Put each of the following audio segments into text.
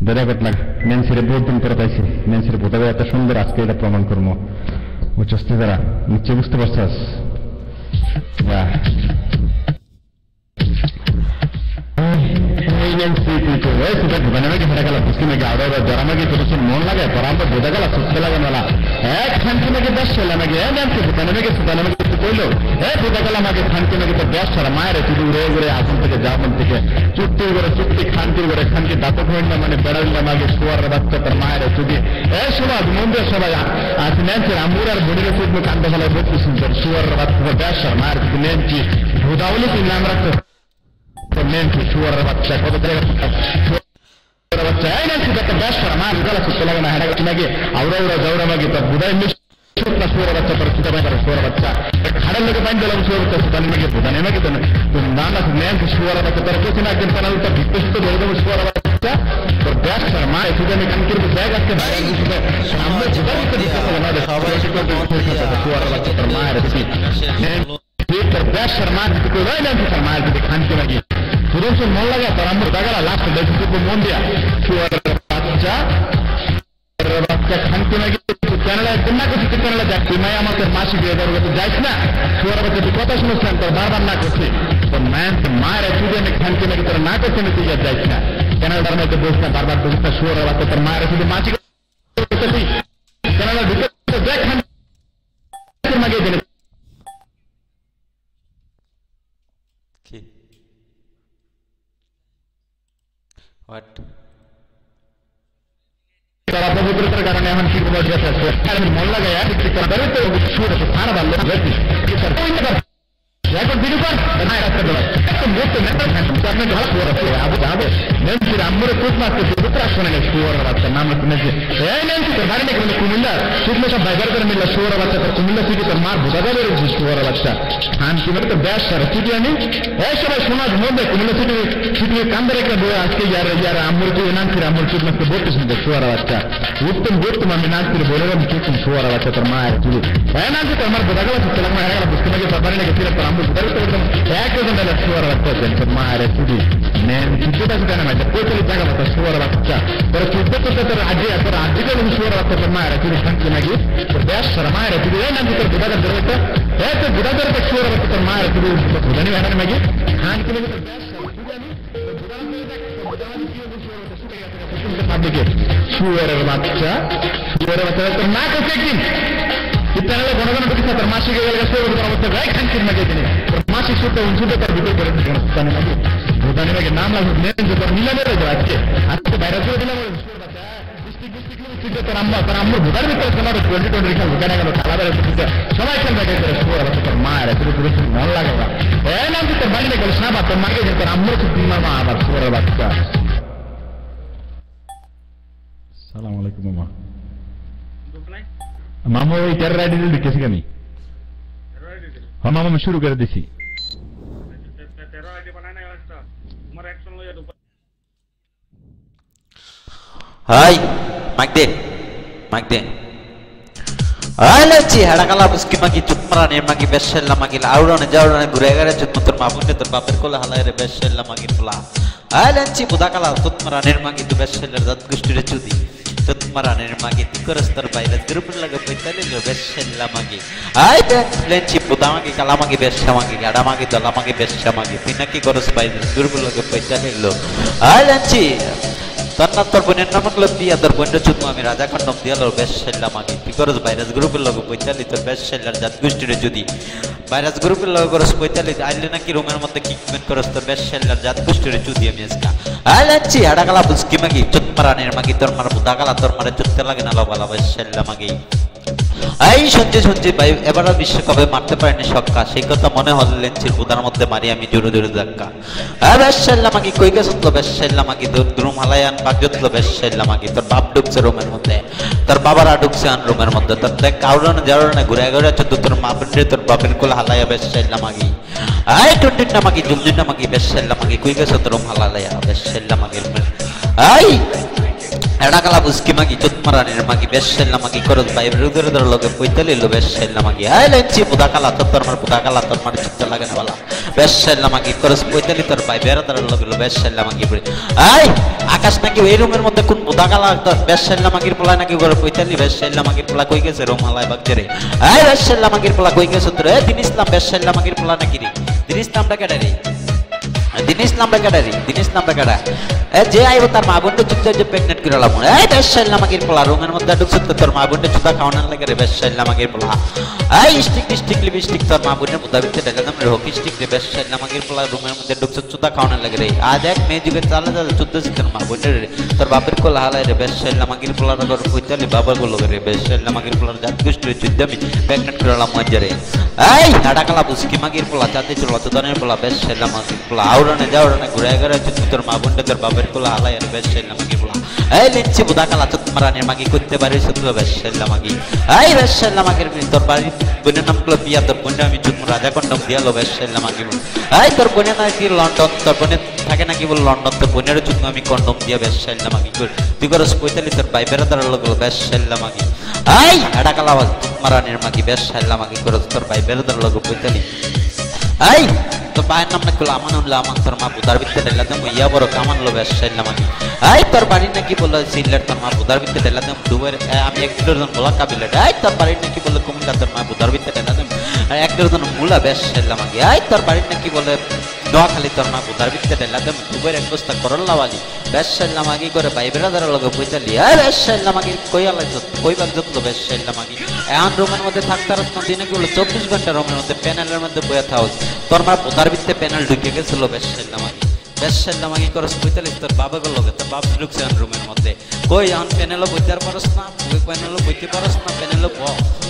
দাদা ঘটনা ন্যান্সিরে বহুত দিন পরে পাইছি ন্যান্সির বোঝাবে এত সুন্দর আজকে এটা প্রমাণ করবো বুঝছস তুই তারা নিশ্চয় বুঝতে পারছস মন লাগে তোরা আমরা বোঝা গেল সুস্থ লাগে মেলা এক শান্তি নাকি বেশ ছেলে নাকি কইলো বোঝা গেল আমাকে শান্তি নাকি তো বেশ ছাড়া মায়ের শুধু উড়ে ঘুরে আসন থেকে যাবন থেকে চুক্তি করে চুক্তি খান্তি করে খানকে দাঁত হইল মানে বেড়াইলাম আগে শোয়ার বাচ্চা তার মায়ের শুধু সবাই মন্দির সবাই আজ নেনছির আমুর আর বডির শুধু কান্দ ফেলায় বলতেছেন তোর শোয়ার বাচ্চা বেশ মায়ের শুধু নেনছি ভোদাউলি তুই নাম রাখতে নেনছি শোয়ার বাচ্চা কত বাচ্চা এই নেনছি একটা বেশ করা মা বুঝালা সুস্থ লাগে না হেঁটে নাকি আউরা উড়া যাওরা মাগি তোর বুধাই শোয়ার বাচ্চা তোর সুতা পাই শোয়ার বাচ্চা খাড়ের লোকে পাইন দিলাম শোয়ার বাচ্চা সুতা নাকি বুধানে নাকি তো না না নেনছি শোয়ার বাচ্চা তোর কিছু না একদিন প্যানাল তোর বিকশিত ধরে দেবো শোয়ার বাচ্চা তোর বেশ করা মা শুধু আমি কান করবো ব্যাগ আজকে বাইরে সামনে শোয়ার বাচ্চা তোর মায়ের তোর বেশ মার দিতে তোর মায়ের দিতে খানতে নাকি শুধু মন লাগে তোর আমরা দেখালা লাস্ট দেখি মন দিয়া শোয়ার বাচ্চা বাচ্চা খানতে নাকি চ্যানেলে একদিন না করছি তুই চ্যানেলে যাচ্ছি মাই আমাকে মাসি দিয়ে দেবো তুই যাইস না শোয়ার বাচ্চা তুই কথা শুনেছিলাম তোর বারবার না করছি তোর মায়ের শুধু আমি খানতে নাকি তোর না করছি না তুই যাইস না চ্যানেলটার মধ্যে বলছ না বারবার বলছিস না শোয়ার বাচ্চা তোর মায়ের শুধু মাসি চ্যানেলে ঢুকে দেখ মাকে দিলে তারা পবিত্রতার কারণে এখন কি বলা যাচ্ছে মন লাগে খারাপ ভালো এখন বিরু কর রাস্তা দেওয়া নেন্সির আম্মুরে খুব মারতে পুত্র আসনে শুয়ার বাচ্চা নাম শুনেছে এই নেন্সি তোর বাড়ি নাকি কুমিল্লা শুকনো সব বাইবার করে মিললা শুয়ার বাচ্চা তোর কুমিল্লা থেকে তোর মার বোঝা যাবে শুয়ার বাচ্চা খান কিভাবে তো ব্যাস সারা ছুটি আনি এই সবাই সমাজ মধ্যে কুমিল্লা ছুটি কান্দে রেখে বই আজকে ইয়ার আম্মুর তুই নানসির আম্মুর চুপ মারতে বলতে শুনতে শুয়ার বাচ্চা উত্তম আমি নানসির বলে চুপ শুয়ার বাচ্চা তোর মায়ের চুলি হ্যাঁ নানসি তোর মার বোঝা গেল চুপ লাগা হয়ে গেল বুঝতে নাকি তোর বাড়ি নাকি ছিল তোর আম্মুর একজন শুয়ার বাচ্চা তোর মায়ের চুলি নেন চুপটা কেন মাইতে পঁয়তাল্লিশ জায়গা মতো শুয়ার বাচ্চা তোর চুপ করতে তোর তোর আজকে শুয়ার বাচ্চা তোর মায়ের চুলি খানছি নাকি তোর বেশ তোর মায়ের চুলি এই নাকি তোর বোঝা ধরে তো হ্যাঁ তোর বোঝা ধরে তো শুয়ার বাচ্চা তোর মায়ের চুলি বোঝানি হয় না নাকি খান কি নাকি তোর বেশ শুয়ারের বাচ্চা তোর না করছে একদিন চ্যানেলে ঘন ঘন ঢুকিস তোর মাসিক অবস্থা গায়ে খানছির নাকি তোর মাসিক সুতো উঁচুতে তার ভিতরে করে ভোটানি নাকি নাম লাগবে তোর মিলানে রয়েছে আজকে বাইরে করে দিলাম তোর আম্মুর ভোটার ভিতরে তোমার 2020 খেলবো কেন গেল খেলা বেড়ে সবাই খেলবে তোর মায়ের মন লাগে এই নাম তোর বাড়ি গেল সাবা তোর মাকে তোর আম্মুর মা আবার শুয়ারের বাচ্চা সালাম আলাইকুম মামা মামা ওই টেরর আইডি লিখেছি আমি হ্যাঁ মামা আমি শুরু করে দিছি হাই মাইক দে আলাচি হাড়াকালা বুসকি মাগি চুতমারা নে মাগি বেশলা মাগি আউরানে জাউরানে ঘুরে গেলে চুতমতর মাপুনে তোর বাপের কোলে হালায় রে বেশলা মাগি ফুলা আলাচি বুদাকালা চুতমারা নে মাগি তু বেশলের জাত গোষ্ঠীরে চুদি চুতমারা নে মাগি তিকরস্তর বাইরে গ্রুপ লাগে পয়তালে লো বেশলা মাগি আই লেঞ্চি বুদা মাগি কালা মাগি বেশলা মাগি গাড়া মাগি দলা মাগি বেশলা মাগি পিনাকি করস বাইরে গ্রুপ লাগে পয়তালে লো আলাচি তোর বোনের নামক লোক দিয়া তোর বোনের চুতমু আমি রাজা খন্ডম দিয়াল বেশ সেল্লা মাগি তুই করস ভাইরাস গ্রুপের লগে পৈতালি তোর বেশ সেল্লার জাত গোষ্ঠীরে যদি ভাইরাস গ্রুপের লগে করস পৈতালি আইলে নাকি রুমের মধ্যে কিকমেন্ট করস তোর বেশ সেল্লার জাত গোষ্ঠীরে চুদি আমি আজকা আলাচ্ছি আড়াগালা বুঝকি মাগি চুতমারানের মাগি তোর মার বুদাগালা তোর মারে চুততে লাগে না লগালা বেশ সেল্লা মাগি এই শুনছি ভাই এবার বিশ্বকাপে মারতে পারেনি সক্কা সেই কথা মনে হল লেন্সির বুদার মধ্যে মারি আমি জোরে জোরে ধাক্কা বেশাল্লা মাগি কই গেছ তো বেশাল্লা মাগি দ্রুম হালায়ান বাগজত তো বেশাল্লা মাগি তোর বাপ ঢুকছে রুমের মধ্যে তোর বাবারা ঢুকছে আন রুমের মধ্যে তোর দেখ কাউরানে জাউরানে ঘুরে ঘুরে আছে তোর মা পেন্ডে তোর বাপের কোল হালায়া বেশাল্লা মাগি এই টুন্টিনা মাগি জুমজুনা মাগি বেশাল্লা মাগি কই গেছ তোর রুম হালায়া বেশাল্লা মাগির এই এডাকালা বুঝকি মাগি চুতমারানির মাগি বেশাইল্লা মাগি করত ভাই রুদের লগে পইতালি লো বেশাইল্লা মাগি আই লেঞ্চি বুদাকালা তোর মার বুদাকালা তোর মার চিত্ত লাগে না বলা বেশাইল্লা মাগি করস পইতালি তোর ভাই বেরাদার লগে লো বেশাইল্লা মাগি আই আকাশ নাকি এই রুমের মধ্যে কোন বুদাকালা তোর বেশাইল্লা মাগির পোলা নাকি করে পইতালি বেশাইল্লা মাগির পোলা কই গেছে রোমালায় বাগজেরে আই বেশাইল্লা মাগির পোলা কই গেছে তোর এ দিন ইসলাম বেশাইল্লা মাগির পোলা নাকি রে দিন ইসলামটা কেডা রে দিন ইসলামটা কেডা রে দিন ইসলামটা কেডা এ যে আইব তার মা বোনটা চুপচাপ যে প্রেগনেন্ট করে লাম এই বেশাইল্লা মাগির পোলা রুমের মধ্যে ঢুকছে তোর মা বোনটা চুদা খাওয়ানোর লাগে রে বেশাইল্লা মাগির পোলা এই স্টিক লিপস্টিক তোর মা বোনের মুদা ভিতরে ঢাকা দম রে হকি স্টিক রে বেশাইল্লা মাগির পোলা রুমের মধ্যে ঢুকছে চুদা খাওয়ানোর লাগে রে আজ এক মেয়ে যুগে চালে চালে চুদছে তোর মা বোনের রে তোর বাপের কোলা হালাই রে বেশাইল্লা মাগির পোলা নগর কইতালি বাবার গুলো রে বেশাইল্লা মাগির পোলার জাত গোষ্ঠী চুদ্দা আমি প্রেগনেন্ট করে লাম মঞ্জরে এই হাডাকালা বুঝকি মাগির পোলা চাঁদে চলো চোদনের পোলা বেশাইল্লা মাগির পোলা আউরানে যাওরানে ঘুরে ঘুরে তোর মা বোনটা তোর বাপের কোলা হালাই রে বেশাইল্লা মাগির পোলা এই লিঞ্চি বুদাকালা চুতমারানির মাগি করতে পারিস তো বেশাইল্লা মাগি এই বেশাইল্লা মাগির তোর বাড়ি বোনের নাম গুলো বিয়া তোর বোনে আমি চুতমু রাজা কন্ডম দিয়ালো বেশাইল্লা মাগি এই তোর বোনে নাকি লন্ডন তোর বোনে থাকে নাকি বল লন্ডন তোর বোনের চুতমু আমি কন্ডম দিয়া বেশাইল্লা মাগি তুই করস পইতালি তোর ভাই বেরাদার লোক বেশাইল্লা মাগি এই হাডাকালা চুতমারানির মাগি বেশাইল্লা মাগি করস তোর ভাই বেরাদার লোক পইতালি এই তোর ভাইয়ের নাম নাকি আমানুল্লাহ আমান তোর মা বুদার ভিতরে ঢেলাতাম ইয়া বড় কামান লো বেশাইল্লা মাগি এই তোর বাড়ি নাকি বলে সিলেট তোর মা বুদার ভিতরে ঢেলাতাম দুবার আমি এক ডজন বলা কাবিলেট এই তোর বাড়ি নাকি বলে কুমিল্লা তোর মা বুদার ভিতরে ঢেলাতাম এক ডজন মুলা বেশাইল্লা মাগি এই তোর বাড়ি নাকি বলে নোয়াখালী তোর মা বুদার ভিতরে ঢেলাতাম দুবার এক বস্তা করল্লা বালি বেশাইল্লা মাগি করে ভাই বেরাদার লগে পইতালি এই বেশাইল্লা মাগি কইয়ালা কইবার যত বেশাইল্লা মাগি এখন রুমের মধ্যে থাকতার না দিনে কি বলে 24 ঘন্টা রুমের মধ্যে প্যানেলের মধ্যে বইয়া থাকস তোর মা বুদার ভিতরে প্যানেল ঢুকে গেছিল বেশাইল্লা মাগি বেশাইল্লা মাগি করস পইতালি তোর বাবার লগে তোর বাপ ঢুকছে রুমের মধ্যে কই এখন প্যানেলও বইতে পারস না তুই প্যানেলও বইতে পারস না প্যানেলও ব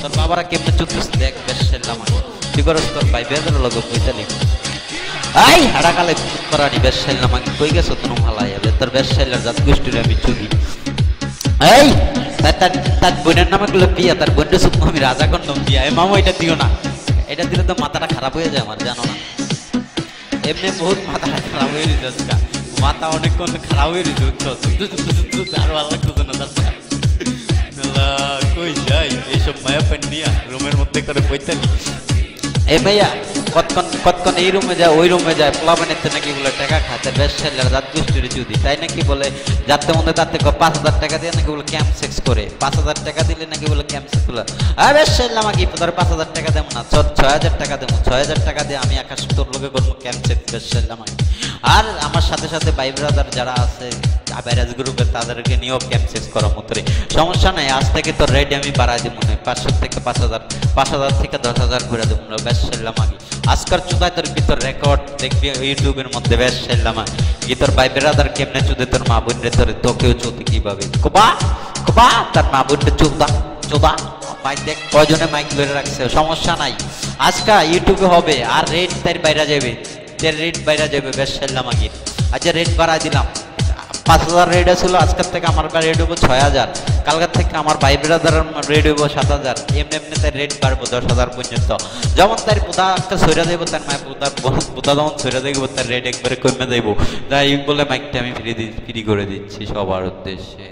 তোর বাবারা কেমনে চুতিস দেখ বেশাইল্লা মাগি তুই করস তোর ভাই বেরাদার লগে পইতালি আই হাডাকালে চুতমারানি বেশাইল্লা মাগি কই গেছ তুমি ভালাই হবে তোর বেশাইল্লার জাত গোষ্ঠীর আমি চুদি এই তার বোনের নামে গুলো বিয়া তার বোনের সুখ আমি রাজা কন্ডম দিয়া এ মামা এটা দিও না এটা দিলে তো মাথাটা খারাপ হয়ে যায় আমার জানো না এমনি বহুত মাথাটা খারাপ হয়ে গেছে মাথা অনেকক্ষণ খারাপ হয়ে গেছে আর ভালো লাগতো না কই যাই এইসব মায়া পেন নিয়া রুমের মধ্যে করে পৈতালি এ ভাইয়া কতক্ষণ এই রুমে যায় ওই রুমে যায় পোলা বানাইতে নাকি বলে টাকা খাতে বেশাইল্লার জাত গোষ্ঠীর চুদি তাই নাকি বলে যাতে মধ্যে তাতে 5,000 টাকা দিয়ে নাকি বলে ক্যাম্প সেক্স করে 5,000 টাকা দিলে নাকি বলে ক্যাম্প সেক্স করে আর বেশাইল্লা মাগি ধর 5,000 টাকা দেবো না 6,000 টাকা দেবো 6,000 টাকা দিয়ে আমি আকাশ তোর লোকে করবো ক্যাম্প সেক্স বেশাইল্লা মাগি আর আমার সাথে সাথে ভাই ব্রাদার যারা আছে আবেরাজ গ্রুপের তাদেরকে নিয়েও ক্যাম্প সেক্স করা মতরে সমস্যা নাই আজ থেকে তোর রেডি আমি বাড়াই দেবো না 500 থেকে 5,000 থেকে 10,000 করে দেবো না বেশাইল্লা মাগি আজকার চুদায় তোর ভিতর রেকর্ড দেখবি ইউটিউবের মধ্যে বেশাইল্লা মাগি তোর ভাই ব্রাদার কেমনে চুদে তোর মা বোনের তোর তোকেও চুদি কিভাবে কোবা তার মা বোনের চুদা মাইক দেখ কয়জনে মাইক ধরে রাখছে সমস্যা নাই আজকা ইউটিউবে হবে আর রেট তার বাইরে যাবে রেট বাইরে যাবে বেশাইল্লা মাগির আচ্ছা রেট বাড়াই দিলাম 5,000 রেট ছিল আজকের থেকে আমার রেট হবো 6,000 কালকার থেকে আমার ভাই ব্রাদারের রেট হবো 7,000 এমনি তার রেট বাড়বো 10,000 পর্যন্ত যেমন তার বুধা একটা সইরা দেবো তার মায়ের বুধা যেমন সইরা দেখবো তার রেট একবারে কমে দেবো তাই বলে মাইকটা আমি ফ্রি করে দিচ্ছি সবার উদ্দেশ্যে।